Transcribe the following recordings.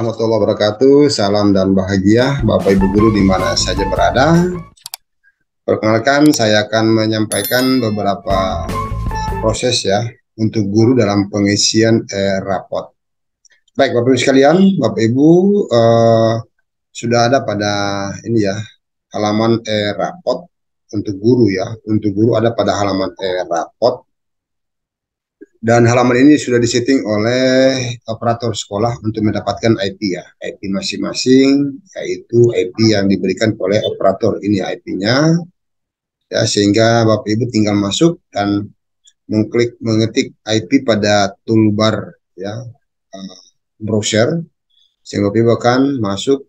warahmatullahi wabarakatuh. Salam dan bahagia Bapak Ibu guru di mana saja berada. Perkenalkan, saya akan menyampaikan beberapa proses ya untuk guru dalam pengisian rapot. Baik Bapak Ibu sekalian, Bapak Ibu sudah ada pada ini ya halaman rapot untuk guru ya. Untuk guru ada pada halaman rapot. Dan halaman ini sudah disetting oleh operator sekolah untuk mendapatkan IP ya. IP masing-masing, yaitu IP yang diberikan oleh operator. Ini IP-nya, ya, sehingga Bapak Ibu tinggal masuk dan mengetik IP pada toolbar ya, browser, sehingga Bapak Ibu akan masuk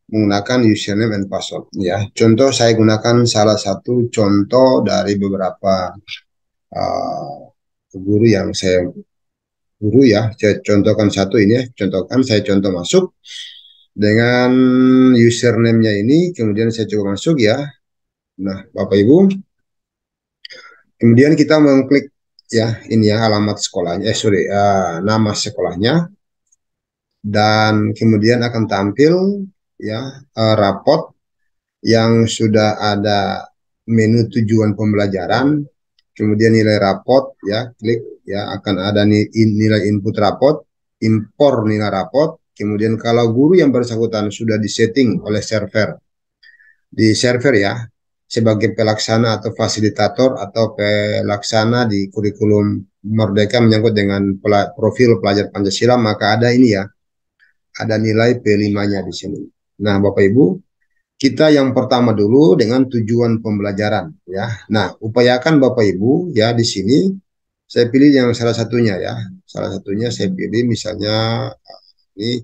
menggunakan username and password. Ya, contoh saya gunakan salah satu contoh dari beberapa guru yang saya saya contohkan satu ini ya, saya contoh masuk dengan username-nya ini, kemudian saya coba masuk ya. Nah, Bapak Ibu, kemudian kita mengklik ya, ini ya alamat sekolahnya, nama sekolahnya, dan kemudian akan tampil ya rapot yang sudah ada menu tujuan pembelajaran, kemudian nilai rapot ya, klik ya, akan ada nilai input rapot, impor nilai rapot. Kemudian kalau guru yang bersangkutan sudah disetting oleh server di server ya sebagai pelaksana atau fasilitator atau pelaksana di kurikulum Merdeka menyangkut dengan profil pelajar Pancasila, maka ada ini ya, ada nilai P5-nya di sini. Nah, Bapak Ibu, kita yang pertama dulu dengan tujuan pembelajaran ya. Nah, upayakan Bapak Ibu ya, di sini saya pilih yang salah satunya ya. Salah satunya saya pilih misalnya ini.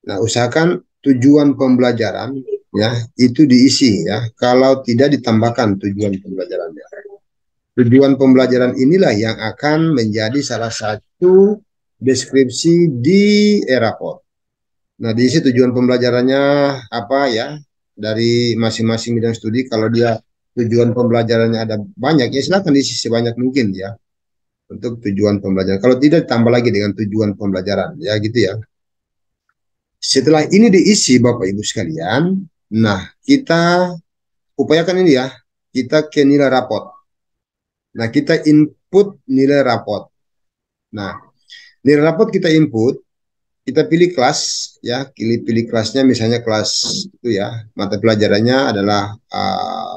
Nah, usahakan tujuan pembelajaran ya itu diisi ya. Kalau tidak ditambahkan tujuan pembelajarannya. Tujuan pembelajaran inilah yang akan menjadi salah satu deskripsi di rapot. Nah, diisi tujuan pembelajarannya apa ya, dari masing-masing bidang studi. Kalau dia tujuan pembelajarannya ada banyak, ya silakan diisi sebanyak mungkin ya untuk tujuan pembelajaran. Kalau tidak, tambah lagi dengan tujuan pembelajaran ya, gitu ya. Setelah ini diisi Bapak Ibu sekalian, nah kita upayakan ini ya, kita ke nilai rapot. Nah, kita input nilai rapot. Nah, nilai rapot kita input, kita pilih kelas ya, pilih kelasnya, misalnya kelas itu ya, mata pelajarannya adalah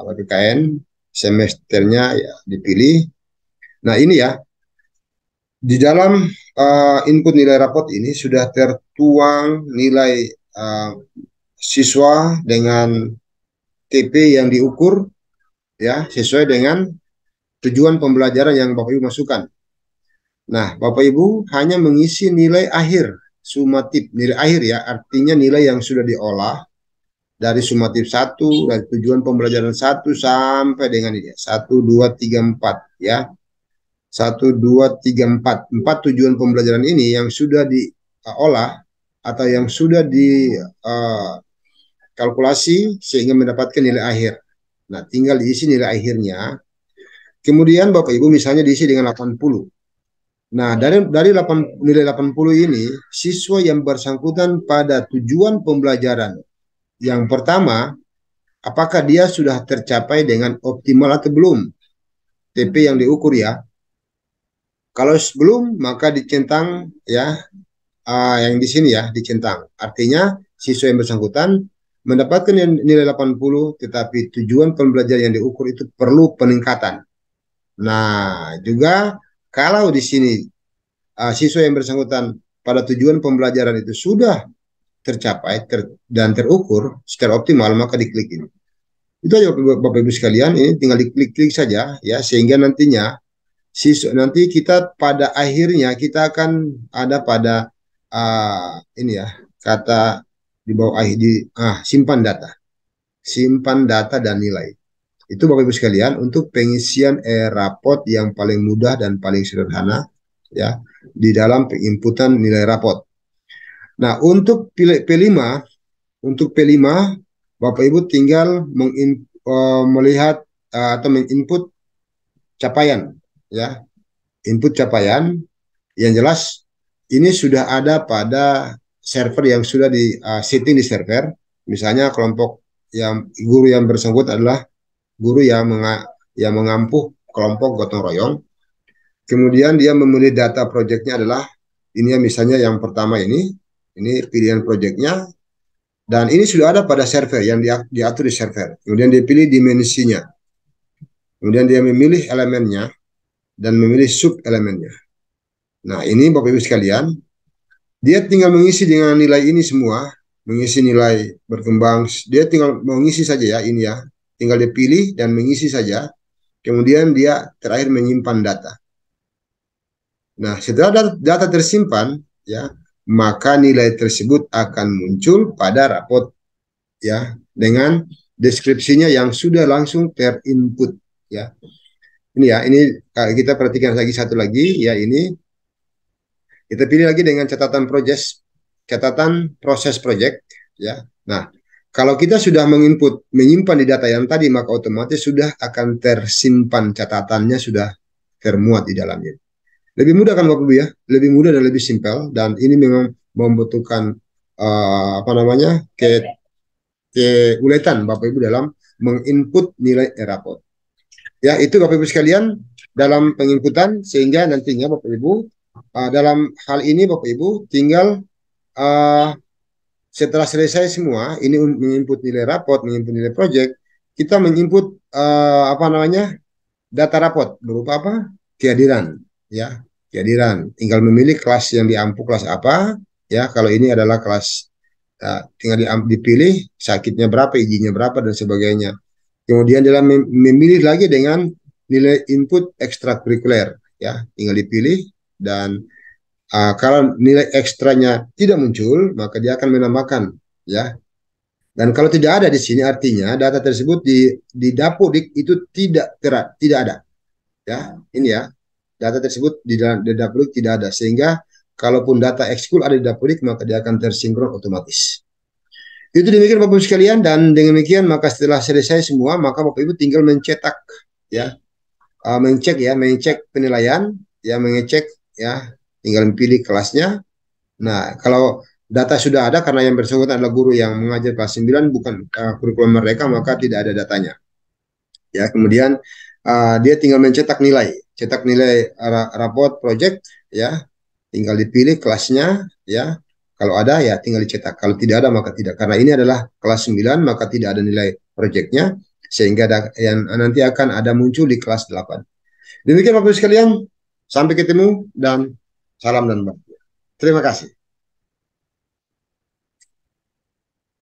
PPKN, semesternya ya dipilih. Nah, ini ya, di dalam input nilai rapot ini sudah tertuang nilai siswa dengan TP yang diukur ya sesuai dengan tujuan pembelajaran yang Bapak Ibu masukkan. Nah, Bapak Ibu hanya mengisi nilai akhir, sumatif, nilai akhir ya, artinya nilai yang sudah diolah dari sumatif 1, dari tujuan pembelajaran 1 sampai dengan ini, 1, 2, 3, 4 ya. 1, 2, 3, 4. 4 tujuan pembelajaran ini yang sudah diolah atau yang sudah dikalkulasi sehingga mendapatkan nilai akhir. Nah, tinggal diisi nilai akhirnya. Kemudian Bapak Ibu misalnya diisi dengan 80. Nah, dari nilai 80 ini, siswa yang bersangkutan pada tujuan pembelajaran yang pertama, apakah dia sudah tercapai dengan optimal atau belum? TP yang diukur ya. Kalau belum, maka dicentang ya, yang di sini ya, dicentang. Artinya, siswa yang bersangkutan mendapatkan nilai 80, tetapi tujuan pembelajaran yang diukur itu perlu peningkatan. Nah, juga kalau di sini siswa yang bersangkutan pada tujuan pembelajaran itu sudah tercapai dan terukur secara optimal, maka diklik ini. Itu aja Bapak Ibu sekalian, ini tinggal diklik-klik saja ya, sehingga nantinya nanti kita pada akhirnya kita akan ada pada ini ya, kata di bawah simpan data dan nilai. Itu Bapak Ibu sekalian untuk pengisian rapot yang paling mudah dan paling sederhana ya di dalam penginputan nilai rapot. Nah, untuk P5, Bapak Ibu tinggal melihat atau menginput capaian ya. Input capaian yang jelas ini sudah ada pada server yang sudah di setting di server. Misalnya kelompok yang guru yang bersangkutan adalah guru yang mengampu kelompok gotong royong. Kemudian dia memilih data proyeknya adalah ini ya, misalnya yang pertama ini pilihan proyeknya, dan ini sudah ada pada server yang diatur di server. Kemudian dia pilih dimensinya, kemudian dia memilih elemennya dan memilih sub elemennya. Nah ini Bapak Ibu sekalian, dia tinggal mengisi dengan nilai ini semua, mengisi nilai berkembang. Dia tinggal mengisi saja ya ini ya, tinggal dia pilih dan mengisi saja. Kemudian dia terakhir menyimpan data. Nah, setelah data tersimpan, ya, maka nilai tersebut akan muncul pada rapot, ya, dengan deskripsinya yang sudah langsung terinput, ya. Ini ya, ini kita perhatikan lagi satu lagi, ya ini kita pilih lagi dengan catatan proses project, ya. Nah, kalau kita sudah menyimpan di data yang tadi, maka otomatis sudah akan tersimpan catatannya, sudah termuat di dalamnya. Lebih mudah kan Bapak Ibu ya, lebih mudah dan lebih simpel, dan ini memang membutuhkan apa namanya keuletan Bapak Ibu dalam menginput nilai rapot. Ya itu Bapak Ibu sekalian dalam penginputan, sehingga nantinya Bapak Ibu dalam hal ini Bapak Ibu tinggal setelah selesai semua ini menginput nilai rapot, menginput nilai project, kita menginput apa namanya data rapot berupa apa? Kehadiran, ya, kehadiran. Tinggal memilih kelas yang diampu kelas apa, ya. Kalau ini adalah kelas, ya, tinggal dipilih sakitnya berapa, izinnya berapa dan sebagainya. Kemudian dalam memilih lagi dengan nilai input ekstrakurikuler, ya, tinggal dipilih dan kalau nilai ekstranya tidak muncul, maka dia akan menambahkan, ya. Dan kalau tidak ada di sini, artinya data tersebut di Dapodik itu tidak ada. Ya, ini ya, data tersebut di Dapodik tidak ada, sehingga kalaupun data ekskul ada di Dapodik, maka dia akan tersinkron otomatis. Itu demikian Bapak Ibu sekalian, dan dengan demikian maka setelah selesai semua, maka Bapak Ibu tinggal mencetak, ya, mengecek penilaian, ya, mengecek, ya, tinggal pilih kelasnya. Nah, kalau data sudah ada karena yang bersangkutan adalah guru yang mengajar kelas 9 bukan kurikulum mereka, maka tidak ada datanya. Ya, kemudian dia tinggal cetak nilai raport project, ya, tinggal dipilih kelasnya, ya. Kalau ada ya tinggal dicetak. Kalau tidak ada maka tidak. Karena ini adalah kelas 9 maka tidak ada nilai projectnya, sehingga yang nanti akan ada muncul di kelas 8. Demikian Bapak Ibu sekalian, sampai ketemu dan salam dan bahagia. Terima kasih.